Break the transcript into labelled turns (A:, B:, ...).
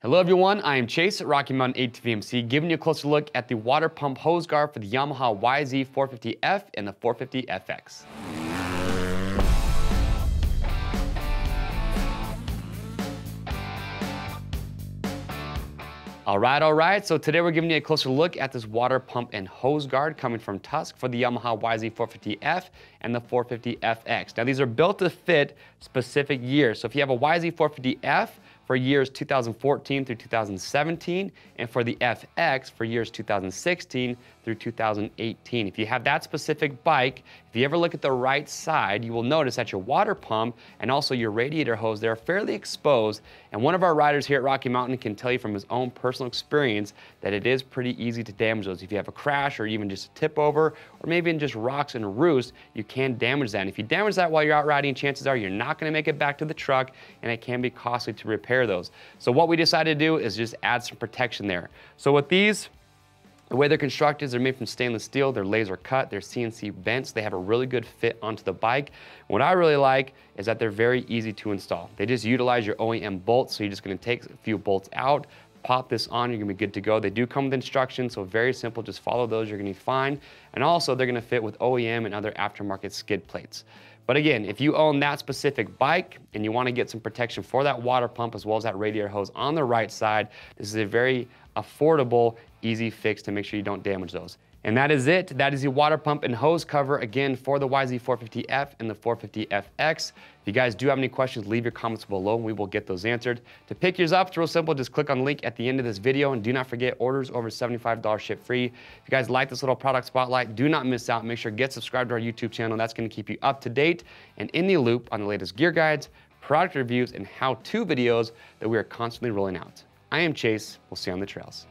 A: Hello everyone, I am Chase at Rocky Mountain ATVMC, giving you a closer look at the water pump hose guard for the Yamaha YZ450F and the 450FX. All right, so today we're giving you a closer look at this water pump and hose guard coming from Tusk for the Yamaha YZ450F and the 450FX. Now these are built to fit specific years, so if you have a YZ450F, for years 2014 through 2017, and for the FX for years 2016 through 2018. If you have that specific bike, if you ever look at the right side, you will notice that your water pump and also your radiator hose, they're fairly exposed. And one of our riders here at Rocky Mountain can tell you from his own personal experience that it is pretty easy to damage those. If you have a crash or even just a tip over, or maybe in just rocks and roost, you can damage that. And if you damage that while you're out riding, chances are you're not gonna make it back to the truck, and it can be costly to repair those. So what we decided to do is just add some protection there. So with these, the way they're constructed is they're made from stainless steel, they're laser cut, they're CNC bent, so they have a really good fit onto the bike. What I really like is that they're very easy to install. They just utilize your OEM bolts, so you're just gonna take a few bolts out, pop this on, you're gonna be good to go. They do come with instructions, so very simple, just follow those, you're gonna be fine. And also they're gonna fit with OEM and other aftermarket skid plates. But again, if you own that specific bike and you want to get some protection for that water pump as well as that radiator hose on the right side, this is a very affordable, easy fix to make sure you don't damage those. And that is it. That is the water pump and hose cover, again, for the YZ450F and the 450FX. If you guys do have any questions, leave your comments below and we will get those answered. To pick yours up, it's real simple. Just click on the link at the end of this video, and do not forget, orders over $75 ship free. If you guys like this little product spotlight, do not miss out. Make sure to get subscribed to our YouTube channel. That's going to keep you up to date and in the loop on the latest gear guides, product reviews, and how-to videos that we are constantly rolling out. I am Chase. We'll see you on the trails.